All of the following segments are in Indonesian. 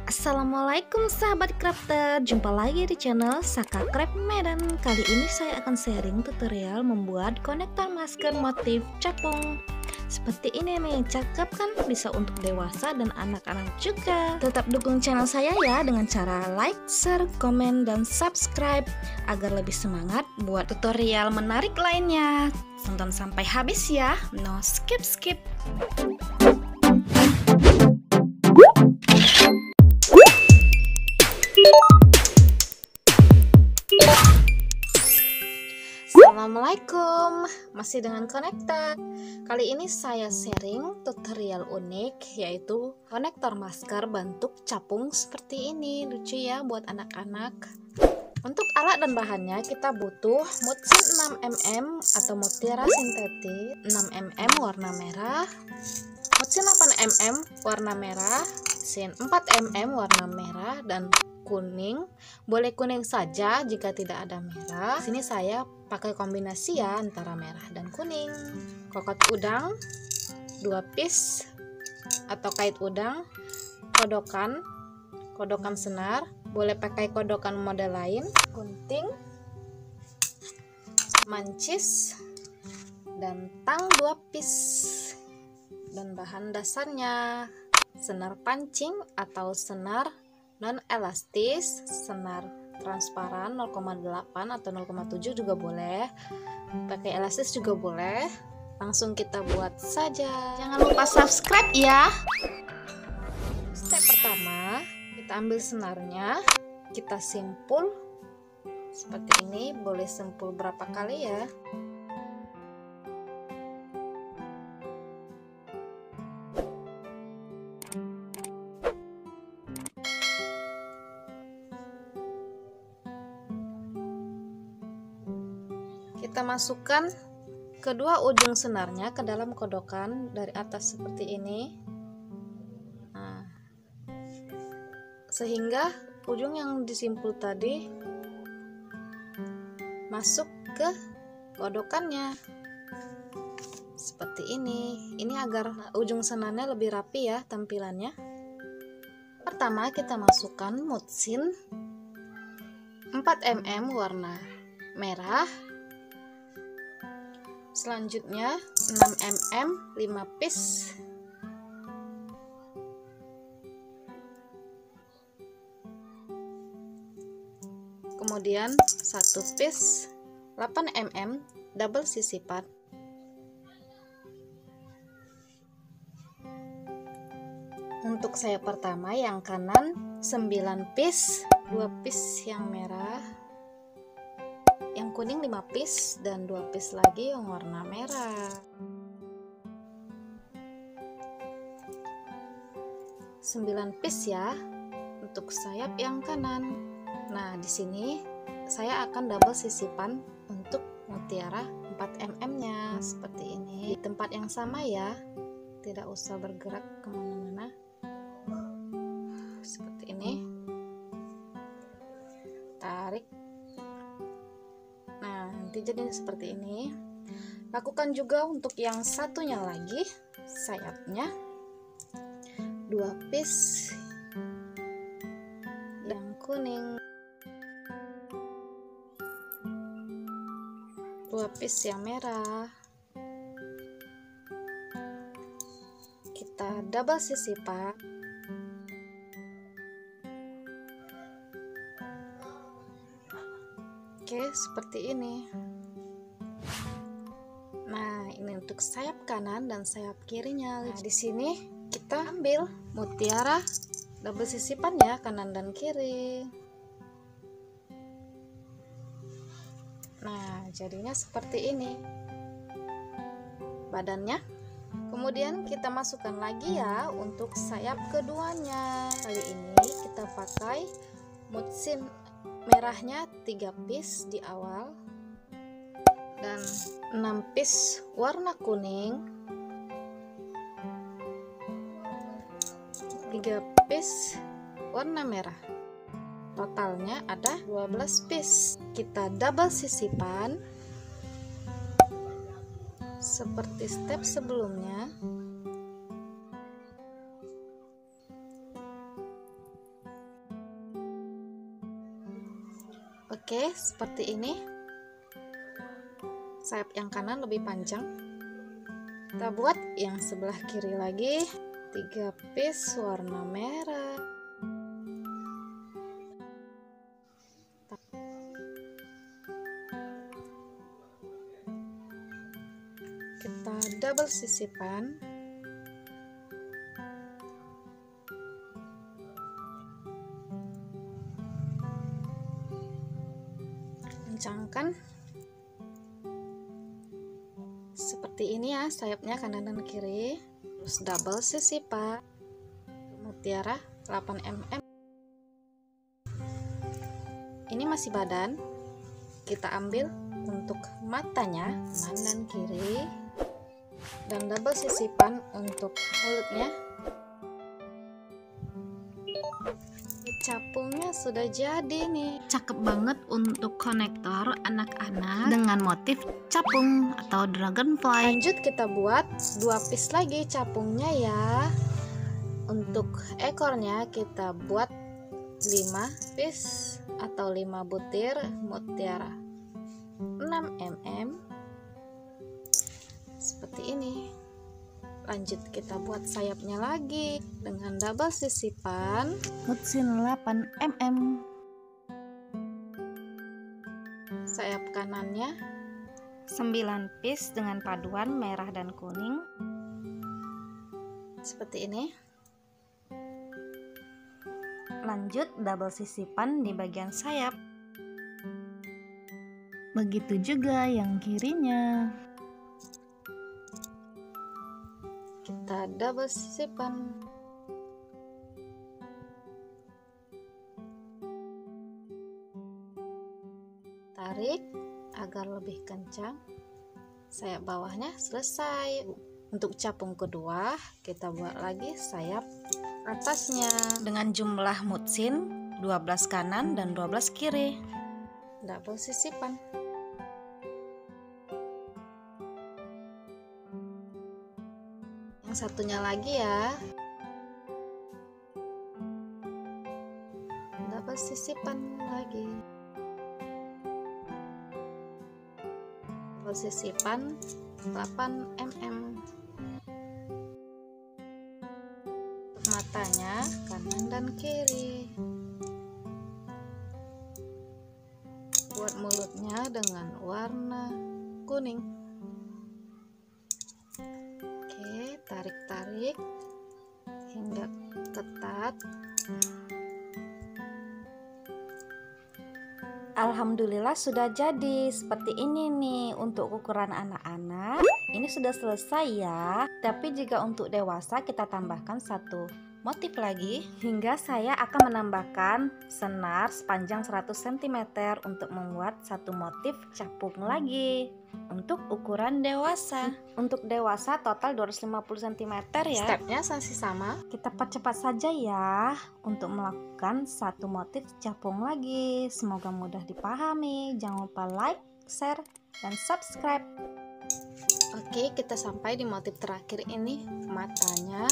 Assalamualaikum sahabat crafter, jumpa lagi di channel Saka Craft Medan. Kali ini saya akan sharing tutorial membuat konektor masker motif capung. Seperti ini nih, cakep kan? Bisa untuk dewasa dan anak-anak juga. Tetap dukung channel saya ya dengan cara like, share, komen, dan subscribe agar lebih semangat buat tutorial menarik lainnya. Tonton sampai habis ya, no skip. Assalamualaikum, masih dengan konektor. Kali ini saya sharing tutorial unik, yaitu konektor masker bentuk capung seperti ini. Lucu ya buat anak-anak. Untuk alat dan bahannya kita butuh mutsin 6mm atau mutiara sintetik 6mm warna merah, mutsin 8mm warna merah, mutsin 4mm warna merah, dan kuning. Boleh kuning saja jika tidak ada merah. Sini saya pakai kombinasi ya antara merah dan kuning. Kokot udang 2 piece atau kait udang, kodokan senar, boleh pakai kodokan model lain, gunting, mancis, dan tang 2 piece. Dan bahan dasarnya senar pancing atau senar non elastis, senar transparan 0,8 atau 0,7 juga boleh, pakai elastis juga boleh. Langsung kita buat saja. Jangan lupa subscribe ya. Step pertama, kita ambil senarnya, kita simpul seperti ini. Boleh simpul berapa kali ya. Kita masukkan kedua ujung senarnya ke dalam kodokan dari atas seperti ini. Nah, sehingga ujung yang disimpul tadi masuk ke kodokannya seperti ini. Ini agar ujung senarnya lebih rapi ya tampilannya. Pertama kita masukkan mutsin 4mm warna merah, selanjutnya 6mm 5 piece, kemudian 1 piece 8mm double sisipan, untuk saya pertama yang kanan 9 piece, 2 piece yang merah, yang kuning 5 piece, dan 2 piece lagi yang warna merah. 9 piece ya untuk sayap yang kanan. Nah, di sini saya akan double sisipan untuk mutiara 4mm-nya seperti ini. Di tempat yang sama ya, tidak usah bergerak kemana-mana. Seperti ini. Tarik. Nah, nanti jadi seperti ini. Lakukan juga untuk yang satunya lagi, sayapnya 2 piece yang kuning, 2 piece yang merah. Kita double sisipan. Oke, seperti ini. Nah, ini untuk sayap kanan dan sayap kirinya. Nah, di sini kita ambil mutiara double sisipan ya, kanan dan kiri. Nah, jadinya seperti ini badannya. Kemudian kita masukkan lagi ya untuk sayap keduanya. Kali ini kita pakai mutsin merahnya 3 piece di awal dan 6 piece warna kuning, 3 piece warna merah. Totalnya ada 12 piece. Kita double sisipan seperti step sebelumnya. Oke, seperti ini. Sayap yang kanan lebih panjang. Kita buat yang sebelah kiri lagi, 3 piece warna merah. Kita double sisipan. Kencangkan seperti ini ya, sayapnya kanan dan kiri. Terus double sisipan mutiara 8 mm. Ini masih badan, kita ambil untuk matanya kanan dan kiri, dan double sisipan untuk mulutnya. Capungnya sudah jadi nih. Cakep banget untuk konektor anak-anak dengan motif capung atau dragonfly. Lanjut kita buat 2 piece lagi capungnya ya. Untuk ekornya kita buat 5 piece atau 5 butir mutiara 6 mm seperti ini. Lanjut kita buat sayapnya lagi dengan double sisipan mutsin 8 mm. Sayap kanannya 9 piece dengan paduan merah dan kuning seperti ini. Lanjut double sisipan di bagian sayap. Begitu juga yang kirinya. Kita double sisipan. Tarik agar lebih kencang. Sayap bawahnya selesai. Untuk capung kedua kita buat lagi sayap atasnya dengan jumlah mutsin 12 kanan dan 12 kiri. Double sisipan. Yang satunya lagi ya, double sisipan lagi. Double sisipan 8 mm. Matanya kanan dan kiri. Buat mulutnya dengan warna kuning. Oke, tarik-tarik hingga ketat. Alhamdulillah sudah jadi seperti ini nih. Untuk ukuran anak-anak ini sudah selesai ya. Tapi jika untuk dewasa kita tambahkan satu motif lagi, hingga saya akan menambahkan senar sepanjang 100 cm untuk membuat satu motif capung lagi untuk ukuran dewasa. Untuk dewasa total 250 cm ya. Stepnya masih sama. Kita percepat saja ya untuk melakukan satu motif capung lagi. Semoga mudah dipahami. Jangan lupa like, share, dan subscribe. Oke, kita sampai di motif terakhir ini, matanya.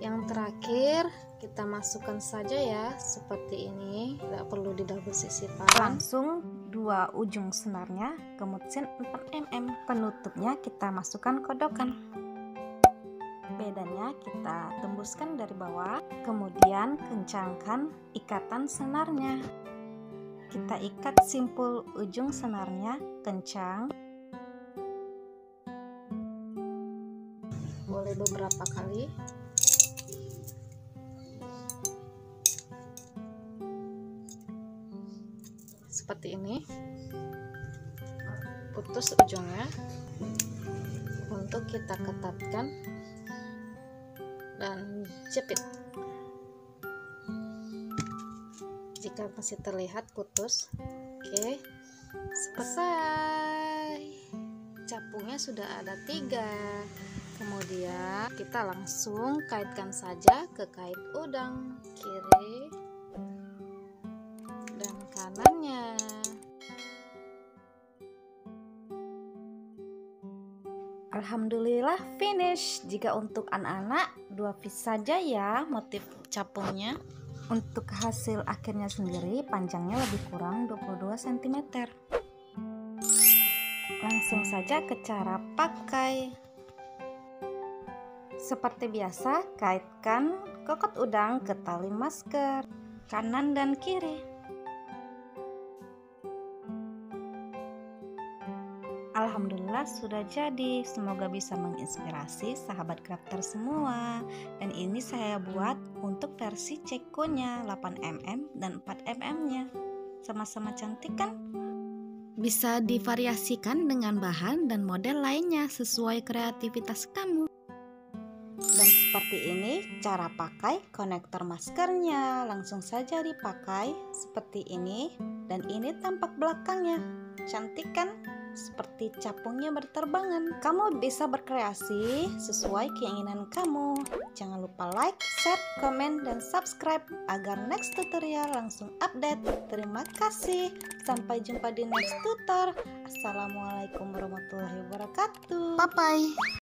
Yang terakhir kita masukkan saja ya seperti ini, tidak perlu di double sisipan. Langsung dua ujung senarnya ke mutsin 4 mm. Penutupnya kita masukkan kodokan. Bedanya kita tembuskan dari bawah, kemudian kencangkan ikatan senarnya. Kita ikat simpul ujung senarnya kencang. Boleh beberapa kali. Seperti ini. Putus ujungnya untuk kita ketatkan dan jepit. Jika masih terlihat putus, oke, selesai. Capungnya sudah ada 3. Kemudian kita langsung kaitkan saja ke kait udang kiri dan kanannya. Alhamdulillah finish. Jika untuk anak-anak 2 piece saja ya motif capungnya. Untuk hasil akhirnya sendiri panjangnya lebih kurang 22 cm. Langsung saja ke cara pakai. Seperti biasa, kaitkan kokot udang ke tali masker kanan dan kiri. Alhamdulillah sudah jadi. Semoga bisa menginspirasi sahabat crafter semua. Dan ini saya buat untuk versi cekonya 8mm dan 4mm nya. Sama-sama cantik kan? Bisa divariasikan dengan bahan dan model lainnya sesuai kreativitas kamu. Dan seperti ini cara pakai konektor maskernya. Langsung saja dipakai seperti ini. Dan ini tampak belakangnya. Cantik kan? Seperti capungnya berterbangan. Kamu bisa berkreasi sesuai keinginan kamu. Jangan lupa like, share, komen, dan subscribe agar next tutorial langsung update. Terima kasih. Sampai jumpa di next tutor. Assalamualaikum warahmatullahi wabarakatuh. Bye bye.